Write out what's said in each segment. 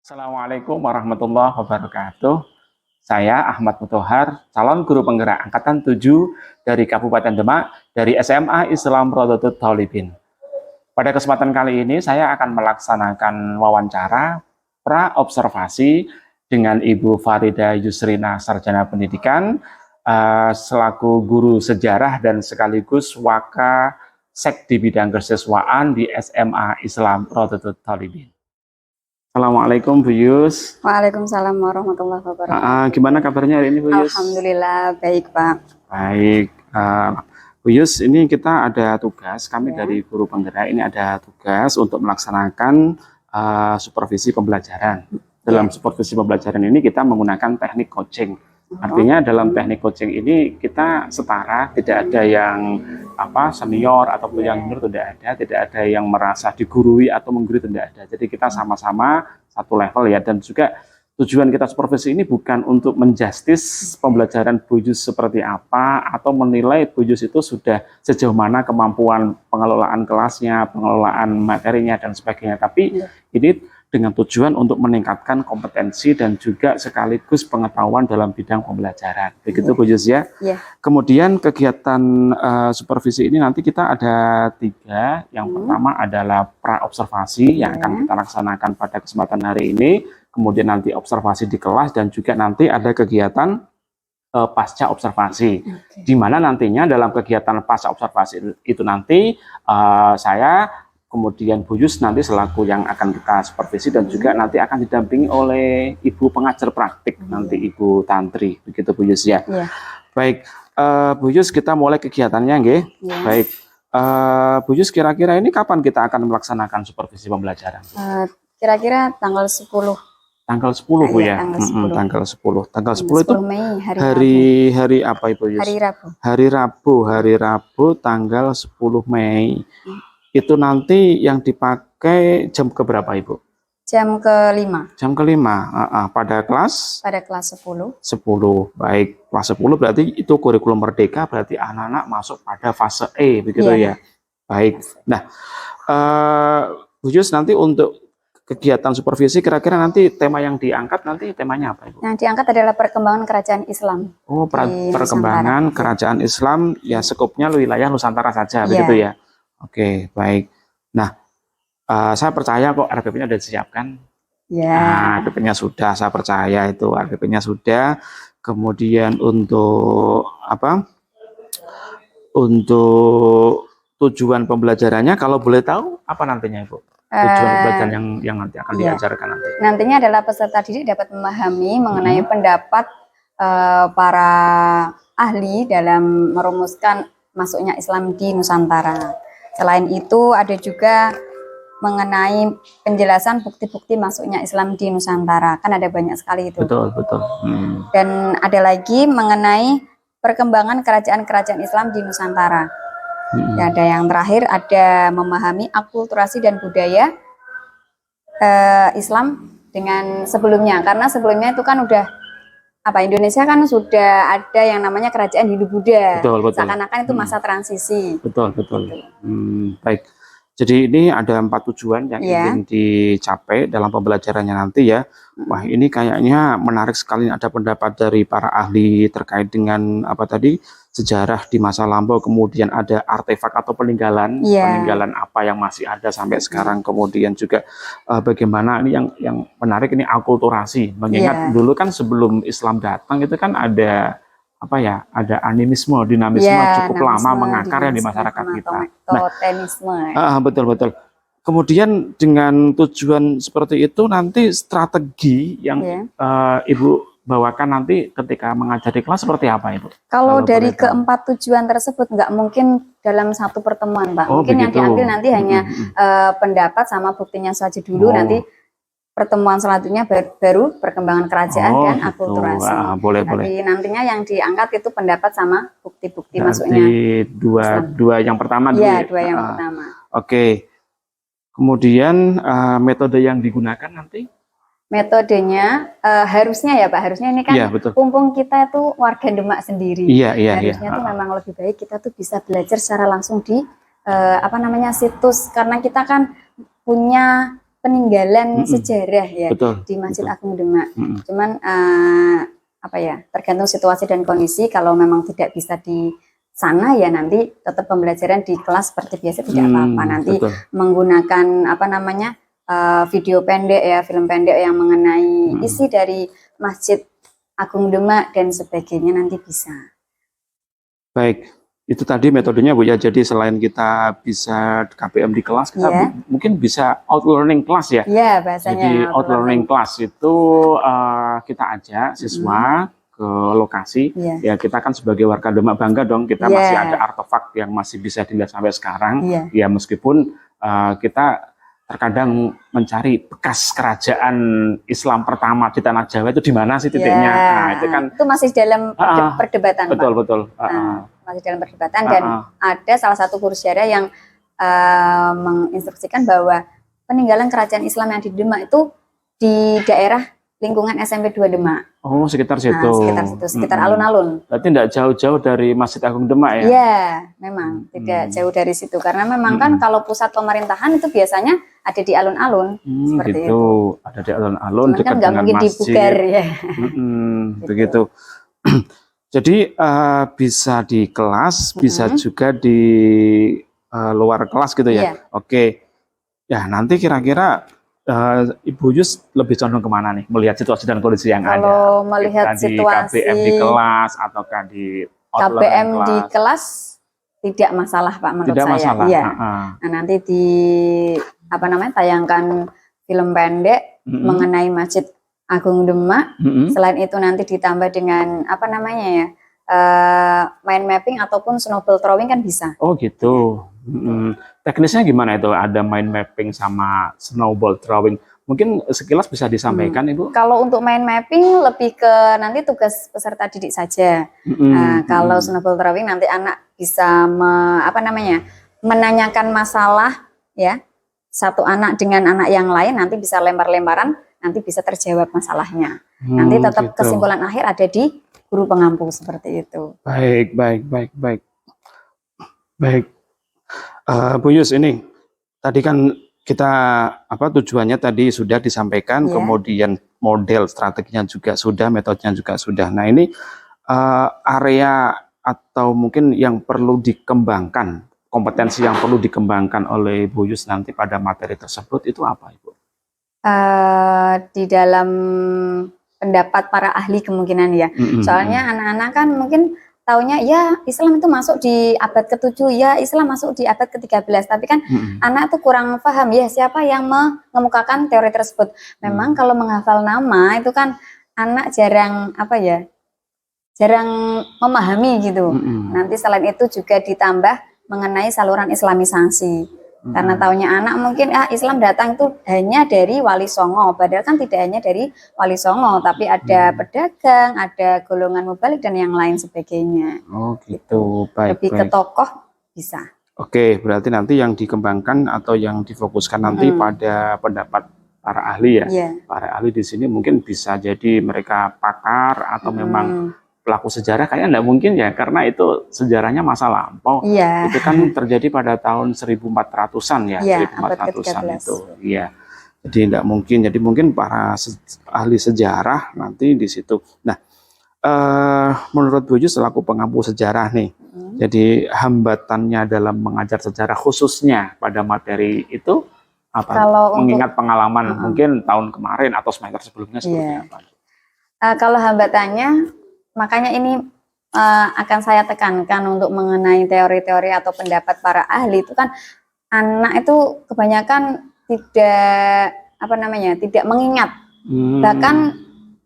Assalamualaikum warahmatullahi wabarakatuh. Saya Ahmad Muthohar, calon guru penggerak angkatan 7 dari Kabupaten Demak dari SMA Islam Rodotul Thalibin. Pada kesempatan kali ini saya akan melaksanakan wawancara pra-observasi dengan Ibu Farida Yusrina Sarjana Pendidikan selaku guru sejarah dan sekaligus Waka Sek di bidang kesiswaan di SMA Islam Rodotul Thalibin. Assalamualaikum Bu Yus. Waalaikumsalam warahmatullahi wabarakatuh. Gimana kabarnya hari ini Bu Yus? Alhamdulillah baik Pak. Baik. Bu Yus, ini kita ada tugas, kami dari guru penggerak ini ada tugas untuk melaksanakan supervisi pembelajaran. Dalam supervisi pembelajaran ini kita menggunakan teknik coaching. Artinya dalam teknik coaching ini kita setara, tidak ada yang senior ataupun yang junior, tidak ada yang merasa digurui atau menggurui, tidak ada. Jadi kita sama-sama satu level ya, dan juga tujuan kita supervisi ini bukan untuk menjustis pembelajaran Bu Yus seperti apa atau menilai Bu Yus itu sudah sejauh mana kemampuan pengelolaan kelasnya, pengelolaan materinya dan sebagainya. Tapi ini dengan tujuan untuk meningkatkan kompetensi dan juga sekaligus pengetahuan dalam bidang pembelajaran. Begitu Bu Yus ya. Kemudian kegiatan supervisi ini nanti kita ada 3. Yang pertama adalah pra-observasi yang akan kita laksanakan pada kesempatan hari ini. Kemudian nanti observasi di kelas dan juga nanti ada kegiatan pasca observasi. Di mana nantinya dalam kegiatan pasca observasi itu nanti saya kemudian Bu Yus nanti selaku yang akan kita supervisi dan juga nanti akan didampingi oleh Ibu pengajar praktik, nanti Ibu Tantri, begitu Bu Yus ya. Baik, Bu Yus kita mulai kegiatannya nggih. Baik, Bu Yus kira-kira ini kapan kita akan melaksanakan supervisi pembelajaran? Kira-kira tanggal 10. Tanggal 10 Bu ya. Tanggal 10. Tanggal 10 itu Mei, hari apa Ibu Yus? Hari Rabu. Hari Rabu tanggal 10 Mei. Itu nanti yang dipakai jam keberapa Ibu? Jam ke-5. Jam ke-5. Pada kelas? Pada kelas 10. 10. Baik, kelas 10 berarti itu kurikulum merdeka, berarti anak-anak masuk pada fase E, begitu ya. Baik. Nah, Bu Yus nanti untuk kegiatan supervisi kira-kira nanti tema yang diangkat nanti temanya apa Ibu? Yang diangkat adalah perkembangan kerajaan Islam. Oh, perkembangan kerajaan Islam ya, sekupnya wilayah Nusantara saja, begitu ya. Oke, baik. Nah, saya percaya kok RPP-nya sudah disiapkan. Nah, RPP-nya sudah, saya percaya itu RPP-nya sudah. Kemudian untuk Untuk tujuan pembelajarannya, kalau boleh tahu apa nantinya Ibu? Tujuan pembelajaran yang nanti akan diajarkan nanti. Nantinya adalah peserta didik dapat memahami mengenai pendapat para ahli dalam merumuskan masuknya Islam di Nusantara. Selain itu ada juga mengenai penjelasan bukti-bukti masuknya Islam di Nusantara. Kan ada banyak sekali itu. Betul. Dan ada lagi mengenai perkembangan kerajaan-kerajaan Islam di Nusantara. Ada yang terakhir, ada memahami akulturasi dan budaya Islam dengan sebelumnya. Karena sebelumnya itu kan udah Indonesia kan sudah ada yang namanya kerajaan Hindu-Buddha. Seakan-akan itu masa transisi. Betul. Baik. Jadi ini ada 4 tujuan yang ingin dicapai dalam pembelajarannya nanti ya. Wah, ini kayaknya menarik sekali, ada pendapat dari para ahli terkait dengan sejarah di masa lampau, kemudian ada artefak atau peninggalan apa yang masih ada sampai sekarang, kemudian juga bagaimana ini yang menarik ini akulturasi, mengingat dulu kan sebelum Islam datang itu kan ada ada animisme, dinamisme cukup lama mengakar di masyarakat kita. Betul. Kemudian dengan tujuan seperti itu nanti strategi yang Ibu bawakan nanti ketika mengajari kelas seperti apa Ibu? Kalau dari keempat tujuan tersebut nggak mungkin dalam satu pertemuan Pak. Mungkin yang diambil nanti hanya pendapat sama buktinya saja dulu, nanti pertemuan selanjutnya baru perkembangan kerajaan dan akulturasi. Tapi nantinya yang diangkat itu pendapat sama bukti-bukti masuknya. Dua yang pertama dulu. Dua yang pertama. Oke. Kemudian metode yang digunakan nanti? Metodenya harusnya ya Pak, harusnya ini kan mumpung kita itu warga Demak sendiri. Harusnya tuh memang lebih baik kita tuh bisa belajar secara langsung di situs, karena kita kan punya peninggalan sejarah ya Betul, di Masjid betul. Agung Demak. Mm-mm. Cuman apa ya, tergantung situasi dan kondisi. Kalau memang tidak bisa di sana ya nanti tetap pembelajaran di kelas seperti biasa tidak apa-apa. Nanti Betul. menggunakan apa namanya video pendek ya, film pendek yang mengenai isi dari Masjid Agung Demak dan sebagainya nanti bisa. Baik, itu tadi metodenya Bu ya. Jadi selain kita bisa KBM di kelas, kita Iya. mungkin bisa out learning class ya. Iya, bahasanya Jadi out learning class itu kita ajak siswa ke lokasi. Iya. Ya kita kan sebagai warga Demak bangga dong, kita Iya. masih ada artefak yang masih bisa dilihat sampai sekarang. Iya. Ya meskipun kita terkadang mencari bekas kerajaan Islam pertama di tanah Jawa itu di mana sih titiknya. Ya, Nah, itu kan itu masih dalam perdebatan, betul, Pak. betul. Masih dalam perdebatan dan ada salah satu guru sejarah yang menginstruksikan bahwa peninggalan kerajaan Islam yang di Demak itu di daerah lingkungan SMP 2 Demak. Oh, sekitar situ. Sekitar situ, sekitar alun-alun. Berarti tidak jauh-jauh dari Masjid Agung Demak ya? Iya, memang tidak jauh dari situ karena memang kan kalau pusat pemerintahan itu biasanya ada di alun-alun seperti gitu. itu. Ada di alun-alun dekat kan nggak dengan mungkin masjid. dibugar ya. Begitu. Jadi bisa di kelas, bisa juga di luar kelas gitu ya. Iya. Oke. Ya nanti kira-kira Ibu Yus lebih condong kemana nih melihat situasi dan kondisi yang ada? Kalau melihat situasi KBM di kelas ataukah di KBM di kelas tidak masalah Pak menurut tidak saya. Masalah. Iya. Nah, nanti di apa namanya tayangkan film pendek mengenai Masjid Agung Demak. Selain itu nanti ditambah dengan apa namanya ya mind mapping ataupun snowball throwing kan bisa. Oh gitu. Teknisnya gimana itu? Ada mind mapping sama snowball throwing. Mungkin sekilas bisa disampaikan Ibu? Kalau untuk mind mapping lebih ke nanti tugas peserta didik saja. Kalau snowball throwing nanti anak bisa menanyakan masalah ya. Satu anak dengan anak yang lain nanti bisa lempar-lemparan, nanti bisa terjawab masalahnya. Nanti tetap gitu. Kesimpulan akhir ada di guru pengampu seperti itu. Baik. Bu Yus, ini tadi kan kita tujuannya tadi sudah disampaikan, kemudian model strateginya juga sudah, metodenya juga sudah. Nah ini area atau mungkin yang perlu dikembangkan, kompetensi yang perlu dikembangkan oleh Bu Yus nanti pada materi tersebut itu apa Ibu? Di dalam pendapat para ahli kemungkinan ya. Soalnya anak-anak kan mungkin taunya ya Islam itu masuk di abad ke-7, ya Islam masuk di abad ke-13, tapi kan anak tuh kurang paham ya siapa yang mengemukakan teori tersebut. Memang kalau menghafal nama itu kan anak jarang jarang memahami gitu. Nanti selain itu juga ditambah mengenai saluran islamisasi. Karena taunya anak mungkin Islam datang itu hanya dari Wali Songo, padahal kan tidak hanya dari Wali Songo, tapi ada pedagang, ada golongan mubalik dan yang lain sebagainya. Oh gitu, baik. Lebih ke tokoh bisa. Oke, berarti nanti yang dikembangkan atau yang difokuskan nanti pada pendapat para ahli ya. Para ahli di sini mungkin bisa jadi mereka pakar atau memang pelaku sejarah kayaknya enggak mungkin ya, karena itu sejarahnya masa lampau. Itu kan terjadi pada tahun 1400-an ya, 1400-an itu. Iya. Jadi enggak mungkin. Jadi mungkin para ahli sejarah nanti di situ. Nah, menurut Bu Yus selaku pengampu sejarah nih. Jadi hambatannya dalam mengajar sejarah khususnya pada materi itu apa? Kalau mengingat pengalaman mungkin tahun kemarin atau semester sebelumnya seperti apa? Kalau hambatannya makanya ini akan saya tekankan untuk mengenai teori-teori atau pendapat para ahli itu kan anak itu kebanyakan tidak mengingat, bahkan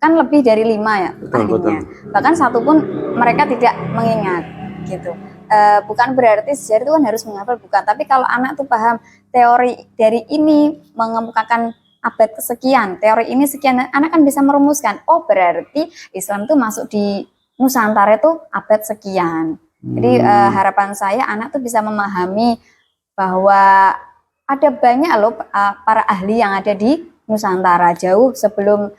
kan lebih dari 5 ya ahlinya, bahkan satu pun mereka tidak mengingat gitu. Bukan berarti sejarah itu kan harus menghafal, bukan, tapi kalau anak tuh paham teori dari ini mengemukakan abad kesekian, teori ini sekian, anak kan bisa merumuskan, oh berarti Islam itu masuk di Nusantara itu abad sekian. Jadi harapan saya anak tuh bisa memahami bahwa ada banyak loh para ahli yang ada di Nusantara jauh sebelum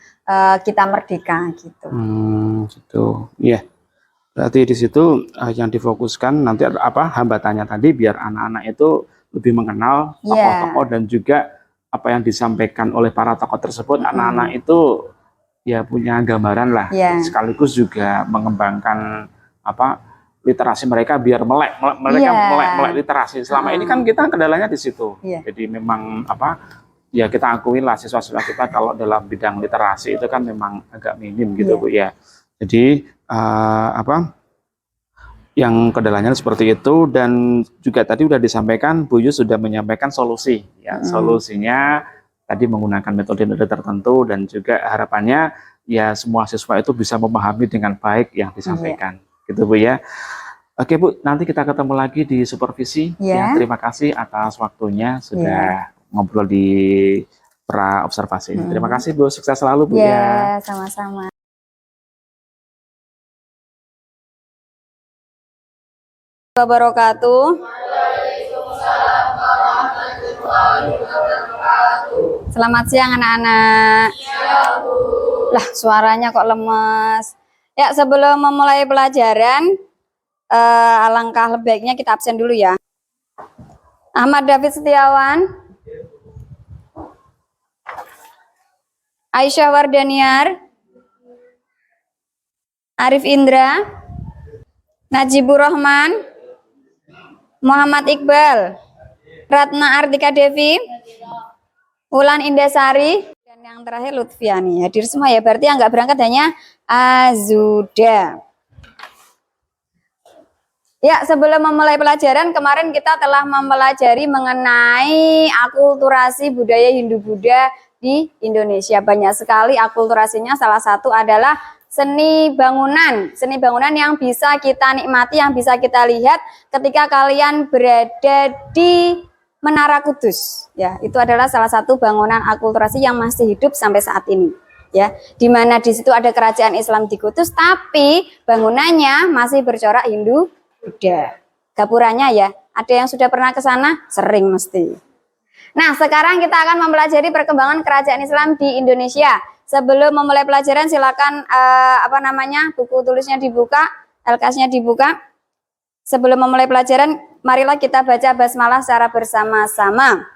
kita merdeka gitu. Gitu, iya. Berarti di situ yang difokuskan nanti apa hambatannya tadi biar anak-anak itu lebih mengenal tokoh-tokoh dan juga apa yang disampaikan oleh para tokoh tersebut, anak-anak itu ya punya gambaran lah, sekaligus juga mengembangkan apa literasi mereka biar melek literasi. Selama ini kan kita kendalanya di situ. Jadi memang apa ya kita akuin lah siswa-siswa kita kalau dalam bidang literasi itu kan memang agak minim gitu Bu ya. Jadi apa yang kendalanya seperti itu, dan juga tadi sudah disampaikan Bu Yus sudah menyampaikan solusi ya. Solusinya tadi menggunakan metode-metode tertentu, dan juga harapannya ya semua siswa itu bisa memahami dengan baik yang disampaikan gitu Bu ya. Oke Bu, nanti kita ketemu lagi di supervisi ya. Terima kasih atas waktunya sudah ngobrol di pra observasi ini. Terima kasih Bu, sukses selalu Bu ya. Sama-sama. Wabarakatuh. Selamat siang anak-anak. Lah, suaranya kok lemes. Ya, sebelum memulai pelajaran, alangkah baiknya kita absen dulu ya. Ahmad David Setiawan, Aisyah Wardaniar, Arif Indra, Najibur Rahman, Muhammad Iqbal, Ratna Artika Devi, Wulan Indasari, dan yang terakhir Lutfiani. Hadir semua ya, berarti yang nggak berangkat hanya Azuda. Ya, sebelum memulai pelajaran, kemarin kita telah mempelajari mengenai akulturasi budaya Hindu-Buddha di Indonesia. Banyak sekali akulturasinya, salah satu adalah seni bangunan. Seni bangunan yang bisa kita nikmati, yang bisa kita lihat ketika kalian berada di Menara Kudus. Ya, itu adalah salah satu bangunan akulturasi yang masih hidup sampai saat ini. Ya, di mana di situ ada kerajaan Islam di Kudus, tapi bangunannya masih bercorak Hindu Buddha. Gapuranya ya, ada yang sudah pernah ke sana? Sering mesti. Nah, sekarang kita akan mempelajari perkembangan kerajaan Islam di Indonesia. Sebelum memulai pelajaran, silakan buku tulisnya dibuka, LKS-nya dibuka. Sebelum memulai pelajaran, marilah kita baca basmalah secara bersama-sama.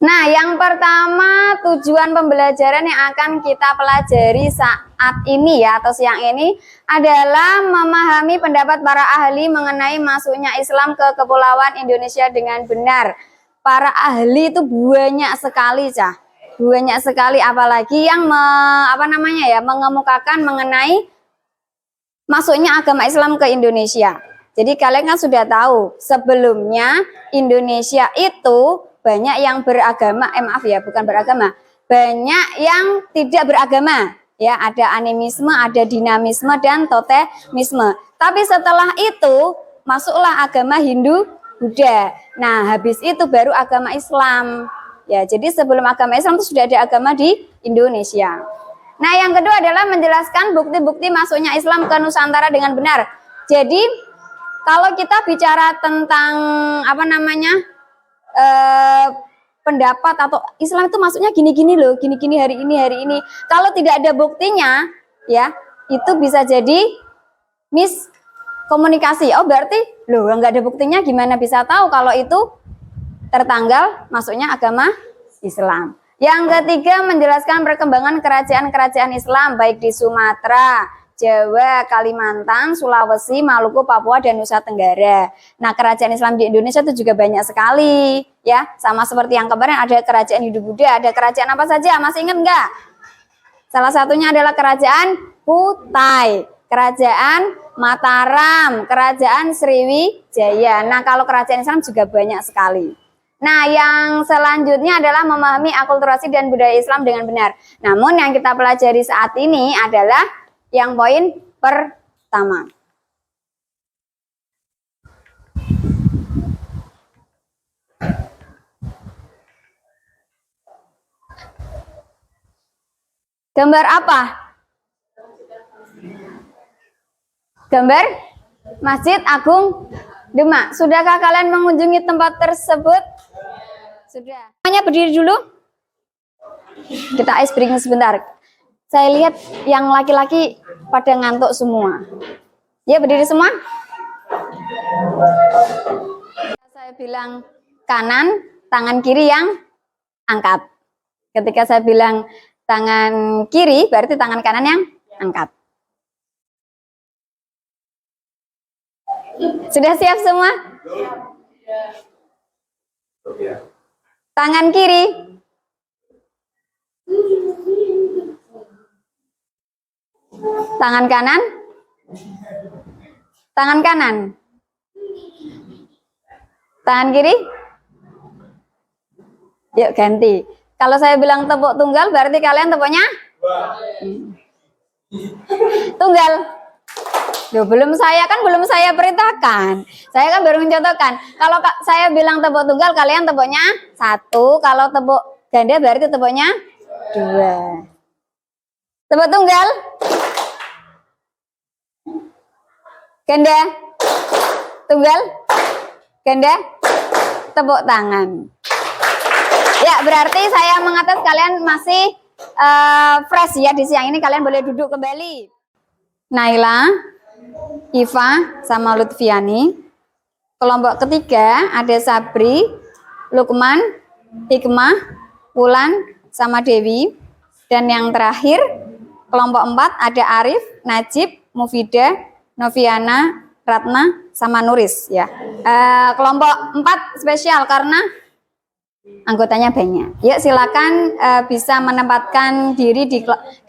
Nah, yang pertama tujuan pembelajaran yang akan kita pelajari saat ini ya, atau siang ini adalah memahami pendapat para ahli mengenai masuknya Islam ke Kepulauan Indonesia dengan benar. Para ahli itu banyak sekali, banyak sekali, apalagi yang mengemukakan mengenai masuknya agama Islam ke Indonesia. Jadi kalian kan sudah tahu sebelumnya Indonesia itu banyak yang beragama, banyak yang tidak beragama. Ya, ada animisme, ada dinamisme, dan totemisme. Tapi setelah itu masuklah agama Hindu Buddha. Nah, habis itu baru agama Islam. Ya, jadi sebelum agama Islam itu sudah ada agama di Indonesia. Nah, yang kedua adalah menjelaskan bukti-bukti masuknya Islam ke Nusantara dengan benar. Jadi kalau kita bicara tentang pendapat atau Islam itu maksudnya gini-gini loh, gini-gini hari ini. Kalau tidak ada buktinya, ya itu bisa jadi miskomunikasi. Oh berarti loh nggak ada buktinya, gimana bisa tahu kalau itu tertanggal masuknya agama Islam. Yang ketiga, menjelaskan perkembangan kerajaan-kerajaan Islam baik di Sumatera, Jawa, Kalimantan, Sulawesi, Maluku, Papua, dan Nusa Tenggara. Nah, kerajaan Islam di Indonesia itu juga banyak sekali, ya. Sama seperti yang kemarin ada kerajaan Hindu-Buddha, ada kerajaan apa saja? Masih ingat nggak? Salah satunya adalah kerajaan Kutai, kerajaan Mataram, kerajaan Sriwijaya. Nah, kalau kerajaan Islam juga banyak sekali. Nah, yang selanjutnya adalah memahami akulturasi dan budaya Islam dengan benar. Namun yang kita pelajari saat ini adalah yang poin pertama. Gambar apa? Gambar Masjid Agung Demak. Sudahkah kalian mengunjungi tempat tersebut? Sudah. Hanya berdiri dulu. Kita ice breaking sebentar. Saya lihat yang laki-laki pada ngantuk semua. Ya, berdiri semua. Saya bilang kanan, tangan kiri yang angkat. Ketika saya bilang tangan kiri, berarti tangan kanan yang angkat. Sudah siap semua? Tangan kiri. Tangan kanan. Tangan kanan. Tangan kiri. Yuk ganti. Kalau saya bilang tepuk tunggal, berarti kalian tepuknya tunggal. Loh, belum saya perintahkan. Saya kan baru mencontohkan. Kalau saya bilang tepuk tunggal, kalian tepuknya 1. Kalau tepuk ganda berarti tepuknya 2. Tepuk tunggal. Ganda. Tunggal. Ganda. Tepuk tangan. Ya, berarti saya mengatas kalian masih fresh ya di siang ini. Kalian boleh duduk kembali. Naila, Iva, sama Lutfiani. Kelompok ketiga ada Sabri, Lukman, Hikmah, Wulan, sama Dewi. Dan yang terakhir, kelompok 4 ada Arif, Najib, Mufidah, Noviana, Ratna, sama Nuris ya. Kelompok 4 spesial karena anggotanya banyak. Yuk silakan bisa menempatkan diri di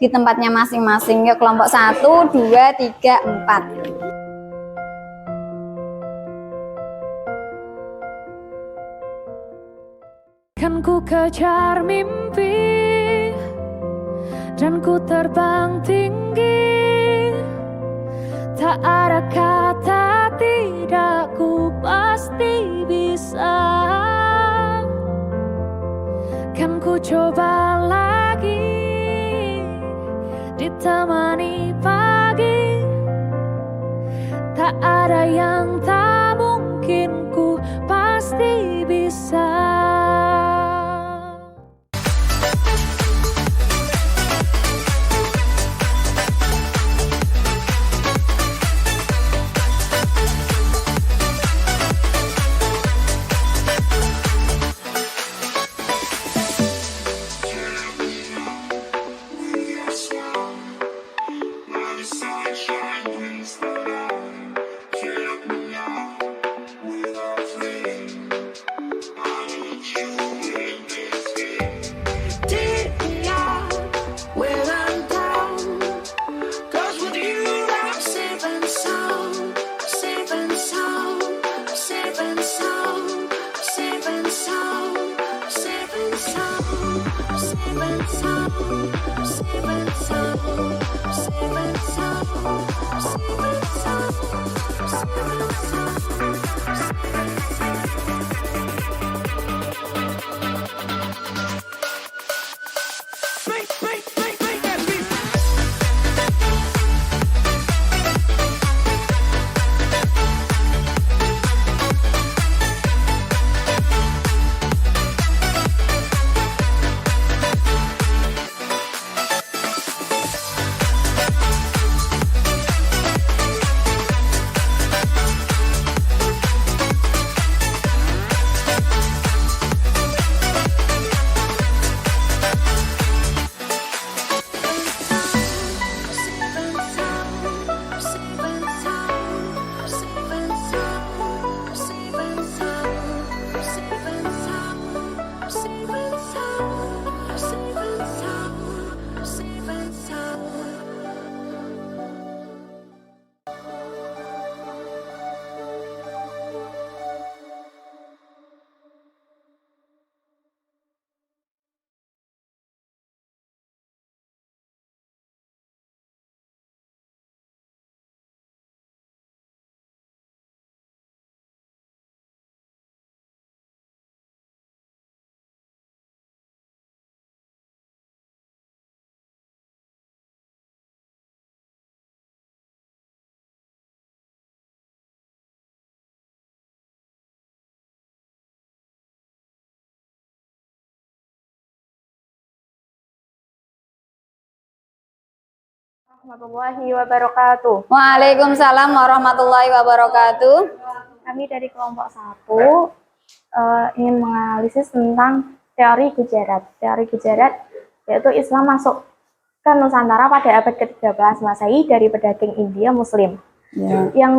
tempatnya masing-masing. Yuk kelompok 1, 2, 3, 4. Kan ku kejar mimpi dan ku terbang tinggi. Tak ada kata tidak, ku pasti bisa. Kan ku coba lagi, ditemani pagi. Tak ada yang tak mungkin, ku pasti bisa. warahmatullahi wabarakatuh. Waalaikumsalam warahmatullahi wabarakatuh. Kami dari kelompok 1 ingin menganalisis tentang teori Gujarat. Teori Gujarat yaitu Islam masuk ke Nusantara pada abad ke-13 Masehi dari pedagang India Muslim. Ya. Yang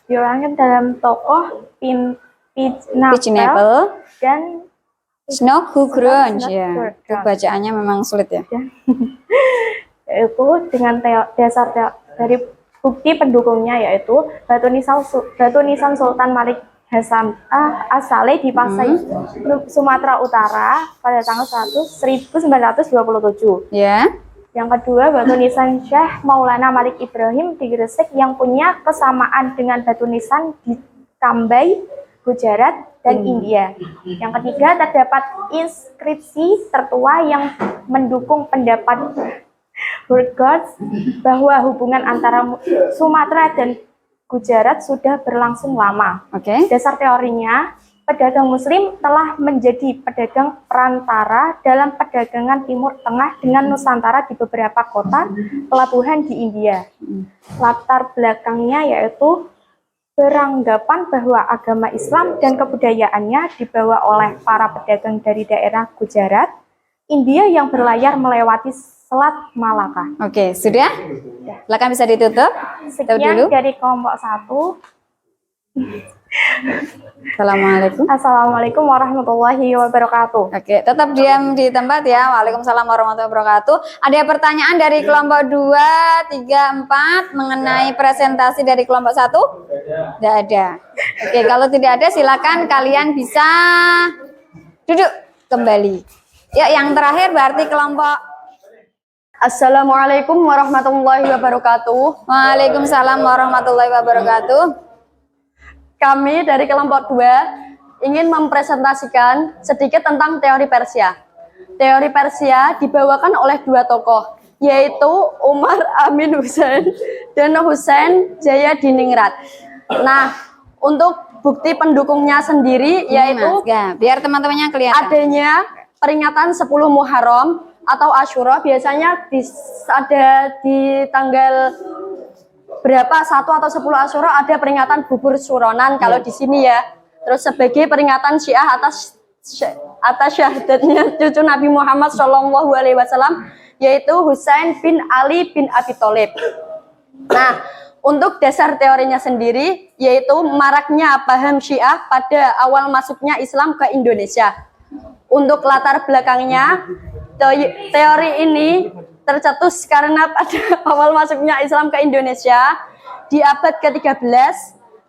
diurangkan dalam tokoh Pigeonapple Pigeonapple, dan Snow Who Grunge. Ya, Grunge. itu bacaannya memang sulit ya. yaitu dengan dari bukti pendukungnya yaitu Batu Nisan Sultan Malik Hasan As-Saleh di Pasai Sumatera Utara pada tanggal 1927. Ya. Yang kedua, batu nisan Syekh Maulana Malik Ibrahim di Gresik yang punya kesamaan dengan batu nisan di Cambay, Gujarat, dan India. Yang ketiga, terdapat inskripsi tertua yang mendukung pendapat Burgos bahwa hubungan antara Sumatera dan Gujarat sudah berlangsung lama. Oke. Dasar teorinya, pedagang Muslim telah menjadi pedagang perantara dalam perdagangan Timur Tengah dengan Nusantara di beberapa kota pelabuhan di India. Latar belakangnya yaitu beranggapan bahwa agama Islam dan kebudayaannya dibawa oleh para pedagang dari daerah Gujarat, India yang berlayar melewati Selat Malaka. Oke, sudah? Silakan bisa ditutup. Tutup Sekian dulu. dari kelompok 1. Assalamualaikum. Assalamualaikum warahmatullahi wabarakatuh. Oke, tetap diam di tempat ya. Waalaikumsalam warahmatullahi wabarakatuh. Ada pertanyaan dari kelompok 2, 3, 4 mengenai presentasi dari kelompok 1? Tidak ada. Oke, kalau tidak ada silakan kalian bisa duduk kembali. Ya, yang terakhir berarti kelompok. Assalamualaikum warahmatullahi wabarakatuh. Waalaikumsalam warahmatullahi wabarakatuh. Kami dari kelompok 2 ingin mempresentasikan sedikit tentang teori Persia. Teori Persia dibawakan oleh 2 tokoh, yaitu Umar Amin Hussein dan Hussein Jayadiningrat. Nah, untuk bukti pendukungnya sendiri yaitu ya, biar teman-temannya kelihatan. adanya peringatan 10 Muharram atau Asyura, biasanya ada di tanggal berapa, 1 atau 10 Asyura ada peringatan bubur suronan kalau di sini ya. Terus sebagai peringatan Syiah atas syahadatnya cucu Nabi Muhammad SAW yaitu Husain bin Ali bin Abi Thalib. Nah, untuk dasar teorinya sendiri yaitu maraknya paham Syiah pada awal masuknya Islam ke Indonesia. Untuk latar belakangnya, teori ini tercetus karena pada awal masuknya Islam ke Indonesia di abad ke-13,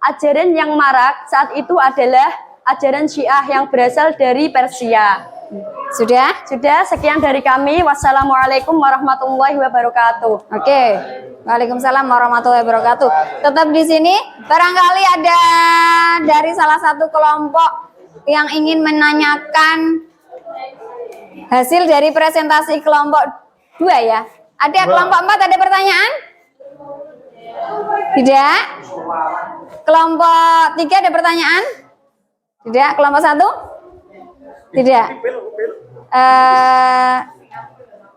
ajaran yang marak saat itu adalah ajaran Syiah yang berasal dari Persia. Sudah? Sudah, sekian dari kami. Wassalamualaikum warahmatullahi wabarakatuh. Oke. Waalaikumsalam warahmatullahi wabarakatuh. Tetap di sini. Barangkali ada dari salah satu kelompok yang ingin menanyakan hasil dari presentasi kelompok 2 ya. Ada kelompok 4 ada pertanyaan? Tidak? Kelompok 3 ada pertanyaan? Tidak? Kelompok 1? Tidak.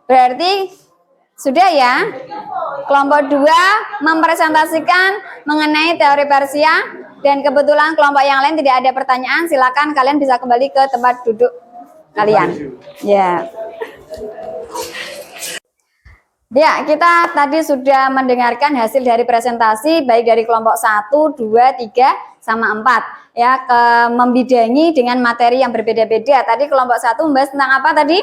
Berarti sudah ya. Kelompok 2 mempresentasikan mengenai teori Persia dan kebetulan kelompok yang lain tidak ada pertanyaan, silakan kalian bisa kembali ke tempat duduk kalian. Ya. Ya, kita tadi sudah mendengarkan hasil dari presentasi baik dari kelompok 1, 2, 3 sama 4 ya, membidangi dengan materi yang berbeda-beda. Tadi kelompok 1 membahas tentang apa tadi?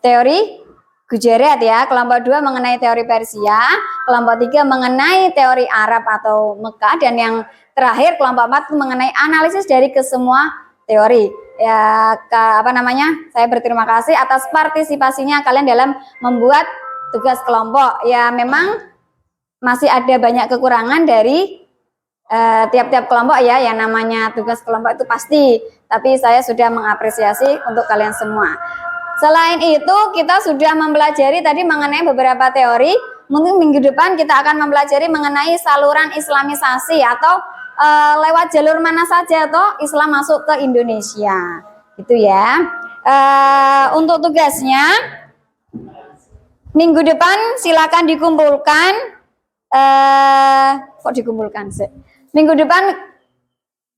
Teori Gujarat ya, kelompok 2 mengenai teori Persia, kelompok 3 mengenai teori Arab atau Mekah, dan yang terakhir kelompok 4 mengenai analisis dari kesemua teori. Ya, saya berterima kasih atas partisipasinya kalian dalam membuat tugas kelompok. Ya, memang masih ada banyak kekurangan dari tiap-tiap kelompok ya, yang namanya tugas kelompok itu pasti, tapi saya sudah mengapresiasi untuk kalian semua. Selain itu, kita sudah mempelajari tadi mengenai beberapa teori. Mungkin minggu depan kita akan mempelajari mengenai saluran islamisasi atau lewat jalur mana saja toh Islam masuk ke Indonesia. Gitu ya. Untuk tugasnya, Minggu depan silakan dikumpulkan. Kok dikumpulkan sih? Minggu depan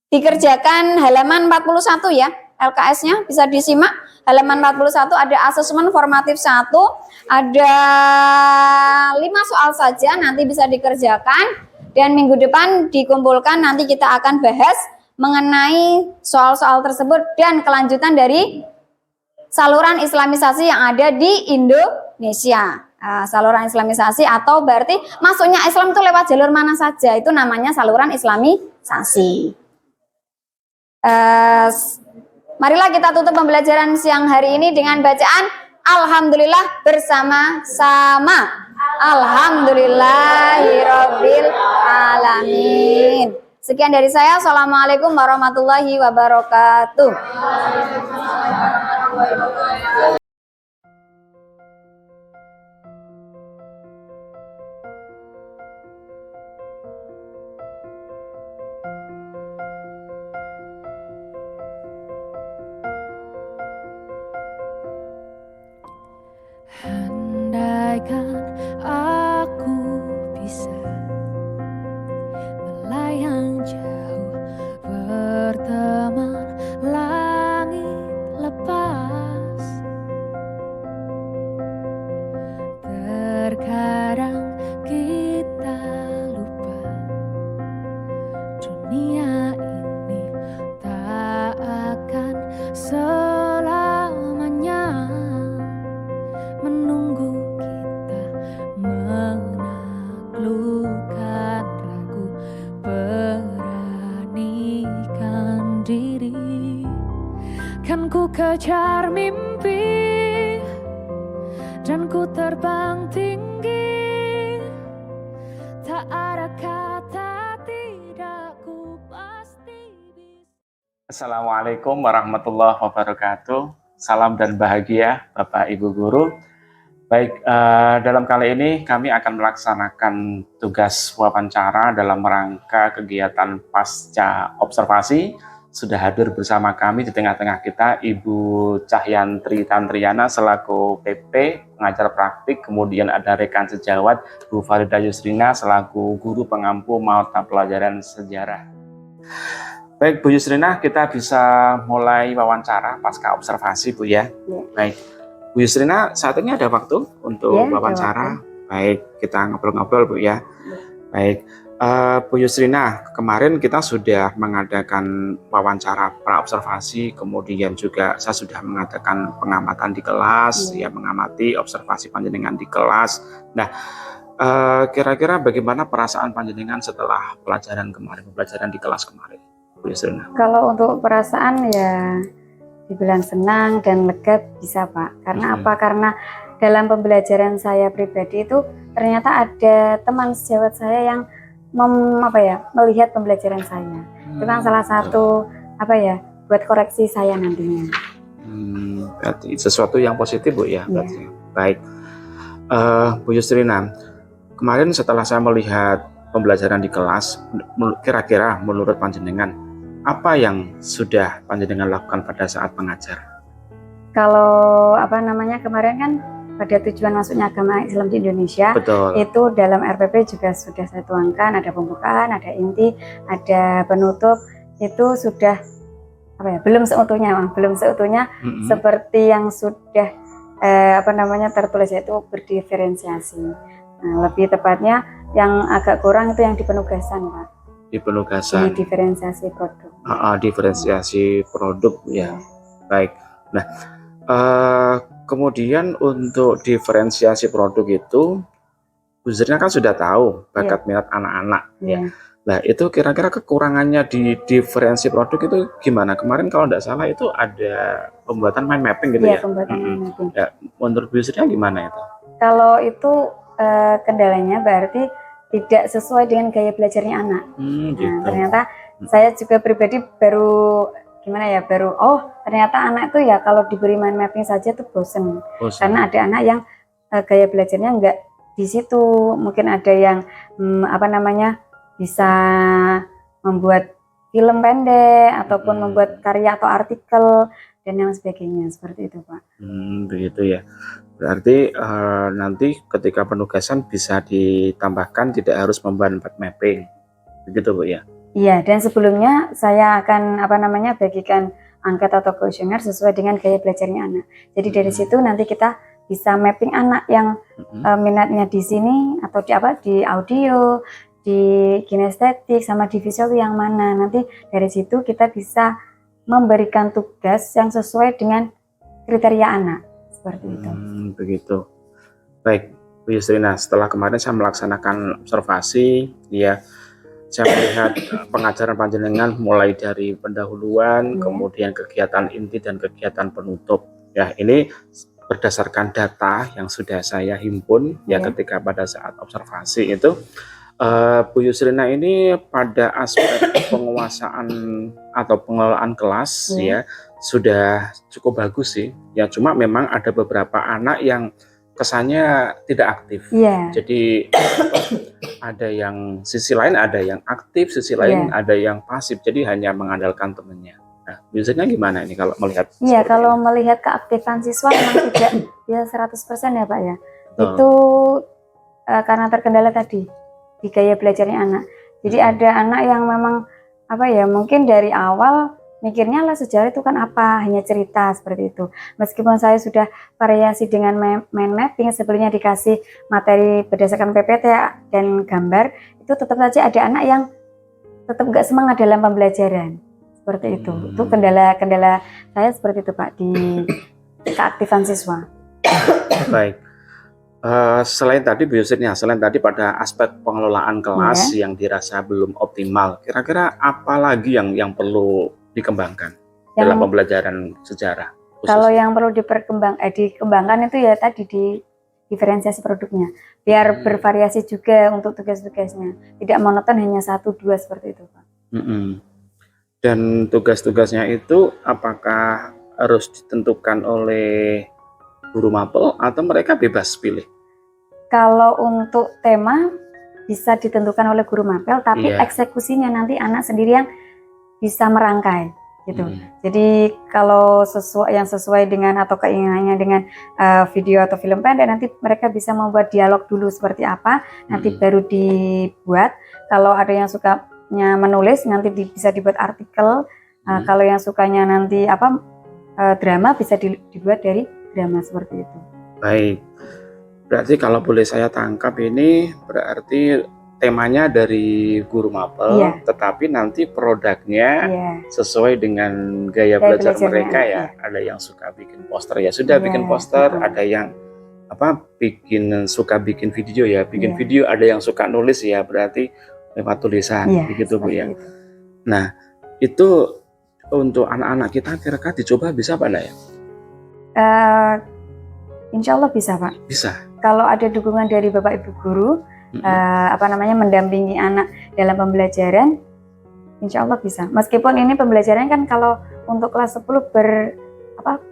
dikerjakan halaman 41 ya. LKS-nya bisa disimak. Halaman 41 ada asesmen formatif 1, ada 5 soal saja nanti bisa dikerjakan. Dan minggu depan dikumpulkan, nanti kita akan bahas mengenai soal-soal tersebut dan kelanjutan dari saluran islamisasi yang ada di Indonesia. Saluran islamisasi atau berarti masuknya Islam itu lewat jalur mana saja, itu namanya saluran islamisasi. Marilah kita tutup pembelajaran siang hari ini dengan bacaan Alhamdulillah bersama-sama. Alhamdulillahirabbil alamin. Sekian dari saya. Assalamualaikum warahmatullahi wabarakatuh. Andaikan aku bisa melayang jauh berteman langit lepas, terkadang kita lupa dunia ini tak akan selamanya menunggu kita menaklukkan ragu, beranikan diri. Kan ku kejar mimpi dan ku terbang tinggi, tak ada kata tidak, ku pasti bisa. Assalamualaikum warahmatullahi wabarakatuh. Salam dan bahagia Bapak Ibu Guru. Baik, dalam kali ini kami akan melaksanakan tugas wawancara dalam rangka kegiatan pasca observasi. Sudah hadir bersama kami di tengah-tengah kita Ibu Cahyantri Tantriana selaku PP, pengajar praktik, kemudian ada rekan sejawat Bu Farida Yusrina selaku guru pengampu mata pelajaran sejarah. Baik Bu Yusrina, kita bisa mulai wawancara pasca observasi Bu ya. Baik. Bu Yusrina, saat ini ada waktu untuk wawancara. Baik, kita ngobrol-ngobrol Bu ya. Baik, Bu Yusrina, kemarin kita sudah mengadakan wawancara pra-observasi, kemudian juga saya sudah mengadakan pengamatan di kelas, ya mengamati observasi panjenengan di kelas. Nah, kira-kira bagaimana perasaan panjenengan setelah pelajaran di kelas kemarin, Bu Yusrina? Kalau untuk perasaan ya dibilang senang dan lega bisa Pak. Karena apa? Karena dalam pembelajaran saya pribadi itu ternyata ada teman sejawat saya yang melihat pembelajaran saya. Itu kan salah satu buat koreksi saya nantinya. Berarti sesuatu yang positif Bu ya. Berarti. Baik, Bu Yusrina, kemarin setelah saya melihat pembelajaran di kelas, kira-kira menurut panjenengan apa yang sudah panjenengan lakukan pada saat mengajar? Kalau kemarin kan pada tujuan masuknya agama Islam di Indonesia, betul, itu dalam RPP juga sudah saya tuangkan, ada pembukaan, ada inti, ada penutup, itu sudah belum seutuhnya seperti yang sudah tertulis, yaitu berdiferensiasi. Nah, lebih tepatnya yang agak kurang itu yang di penugasan Pak. Di penugasan, di diferensiasi produk. Diferensiasi produk ya. Baik. Nah, kemudian untuk diferensiasi produk itu, usernya kan sudah tahu bakat minat anak-anak. Ya. Nah, itu kira-kira kekurangannya di diferensiasi produk itu gimana? Kemarin kalau tidak salah itu ada pembuatan mind mapping gitu ya. Pembuatan mind mapping. Ya, menurut usernya gimana itu? Kalau itu kendalanya berarti tidak sesuai dengan gaya belajarnya anak. Gitu. Nah, ternyata saya juga pribadi baru ternyata anak itu ya kalau diberi mind mapping saja tuh bosen. Karena ada anak yang gaya belajarnya enggak di situ. Mungkin ada yang bisa membuat film pendek ataupun membuat karya atau artikel dan yang sebagainya, seperti itu Pak. Begitu ya. Berarti nanti ketika penugasan bisa ditambahkan tidak harus membuat mapping, begitu Bu ya? Iya, dan sebelumnya saya akan bagikan angket atau kuesioner sesuai dengan gaya belajarnya anak. Jadi dari situ nanti kita bisa mapping anak yang minatnya di sini atau di audio, di kinestetik sama di visual yang mana. Nanti dari situ kita bisa memberikan tugas yang sesuai dengan kriteria anak seperti itu. Begitu. Baik, Bu Yusrina, setelah kemarin saya melaksanakan observasi, ya, saya melihat pengajaran panjenengan mulai dari pendahuluan, kemudian kegiatan inti dan kegiatan penutup. Ya, ini berdasarkan data yang sudah saya himpun ya ketika pada saat observasi itu. Bu Yusrina ini pada aspek penguasaan atau pengelolaan kelas ya sudah cukup bagus sih. Ya, cuma memang ada beberapa anak yang kesannya tidak aktif. Jadi ada yang sisi lain ada yang aktif, sisi lain ada yang pasif. Jadi hanya mengandalkan temannya. Nah, biasanya gimana ini kalau melihat? Iya, kalau melihat keaktifan siswa memang tidak ya 100% ya Pak ya. Itu karena terkendala tadi di gaya belajarnya anak. Jadi ada anak yang memang mungkin dari awal mikirnya lah sejarah itu kan apa, hanya cerita seperti itu. Meskipun saya sudah variasi dengan mind mapping, sebelumnya dikasih materi berdasarkan PPT dan gambar, itu tetap saja ada anak yang tetap nggak semangat dalam pembelajaran seperti itu. Itu kendala saya seperti itu Pak di keaktifan siswa. Baik. Selain tadi Bu Yusrina, selain tadi pada aspek pengelolaan kelas yang dirasa belum optimal, kira-kira apa lagi yang perlu dikembangkan dalam pembelajaran sejarah? Kalau yang perlu dikembangkan itu ya tadi di diferensiasi produknya, biar bervariasi juga untuk tugas-tugasnya, tidak monoton hanya 1-2 seperti itu Pak. Dan tugas-tugasnya itu apakah harus ditentukan oleh guru mapel atau mereka bebas pilih? Kalau untuk tema bisa ditentukan oleh guru mapel, tapi eksekusinya nanti anak sendiri yang bisa merangkai gitu. Jadi kalau sesuai dengan atau keinginannya dengan video atau film pendek, nanti mereka bisa membuat dialog dulu seperti apa, nanti baru dibuat. Kalau ada yang sukanya menulis, nanti bisa dibuat artikel. Kalau yang sukanya nanti drama, bisa dibuat dari drama seperti itu. Baik, berarti kalau boleh saya tangkap ini berarti temanya dari guru mapel, tetapi nanti produknya sesuai dengan gaya belajar mereka ya. Ada yang suka bikin poster ya sudah bikin poster, ada yang suka bikin video ya bikin video, ada yang suka nulis ya berarti lewat tulisan begitu Bu ya. Nah itu untuk anak-anak kita kira-kira dicoba bisa apa enggak ya? Insya Allah bisa Pak. Bisa. Kalau ada dukungan dari Bapak Ibu guru, mendampingi anak dalam pembelajaran, insya Allah bisa. Meskipun ini pembelajaran kan kalau untuk kelas 10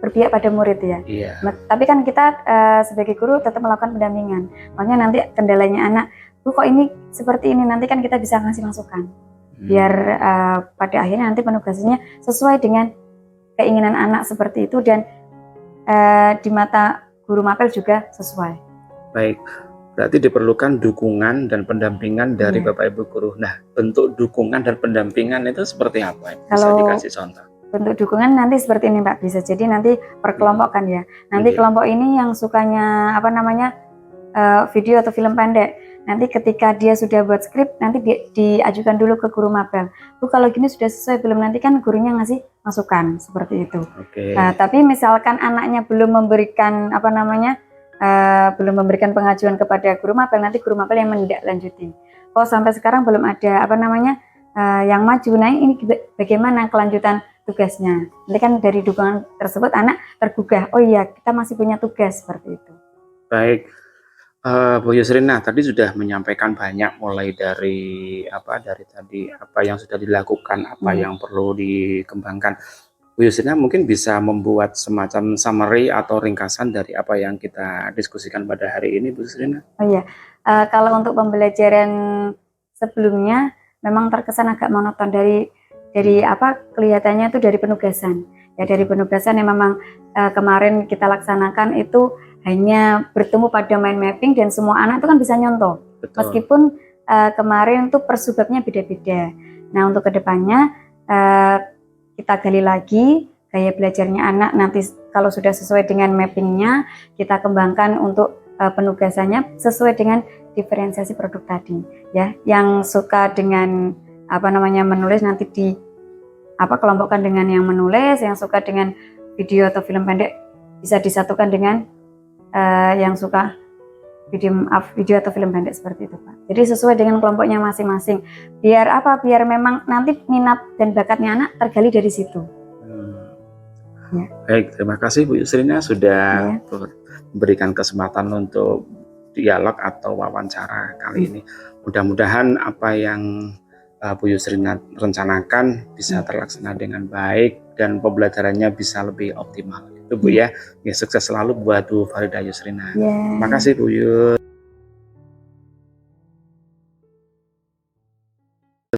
berpihak pada murid ya. Tapi kan kita sebagai guru tetap melakukan pendampingan. Makanya nanti kendalanya anak, Bu kok ini seperti ini, nanti kan kita bisa ngasih masukan. Biar pada akhirnya nanti penugasannya sesuai dengan keinginan anak seperti itu dan di mata guru mapel juga sesuai. Baik, berarti diperlukan dukungan dan pendampingan dari Bapak Ibu guru. Nah, bentuk dukungan dan pendampingan itu seperti apa? Bisa dikasih contoh? Bentuk dukungan nanti seperti ini Pak, bisa jadi nanti perkelompokkan ya. Nanti kelompok ini yang sukanya video atau film pendek. Nanti ketika dia sudah buat skrip, nanti diajukan dulu ke guru mapel. Bu kalau gini sudah sesuai belum? Nanti kan gurunya ngasih masukan seperti itu. Nah, tapi misalkan anaknya belum memberikan belum memberikan pengajuan kepada guru mapel, nanti guru mapel yang menindaklanjuti. Oh sampai sekarang belum ada yang maju. Nah ini bagaimana kelanjutan tugasnya? Nanti kan dari dukungan tersebut anak tergugah. Oh iya kita masih punya tugas seperti itu. Baik. Bu Yusrina tadi sudah menyampaikan banyak mulai dari tadi apa yang sudah dilakukan, apa yang perlu dikembangkan. Bu Yusrina mungkin bisa membuat semacam summary atau ringkasan dari apa yang kita diskusikan pada hari ini, Bu Yusrina. Oh iya, kalau untuk pembelajaran sebelumnya memang terkesan agak monoton dari kelihatannya itu dari penugasan. Ya dari penugasan yang memang kemarin kita laksanakan itu hanya bertemu pada mind mapping dan semua anak itu kan bisa nyontoh. Betul. Meskipun kemarin tuh persubabnya beda-beda. Nah, untuk kedepannya kita gali lagi gaya belajarnya anak, nanti kalau sudah sesuai dengan mappingnya kita kembangkan untuk penugasannya sesuai dengan diferensiasi produk tadi ya. Yang suka dengan menulis nanti kelompokkan dengan yang menulis, yang suka dengan video atau film pendek bisa disatukan dengan yang suka video atau film pendek seperti itu, Pak. Jadi sesuai dengan kelompoknya masing-masing. Biar memang nanti minat dan bakatnya anak tergali dari situ. Ya. Baik, terima kasih Bu Yusrina sudah memberikan kesempatan untuk dialog atau wawancara kali ini. Mudah-mudahan apa yang Bu Yusrina rencanakan bisa terlaksana dengan baik dan pembelajarannya bisa lebih optimal. Itu Bu ya. Sukses selalu buat Bu Farida Yusrina. Terima kasih Bu Yus.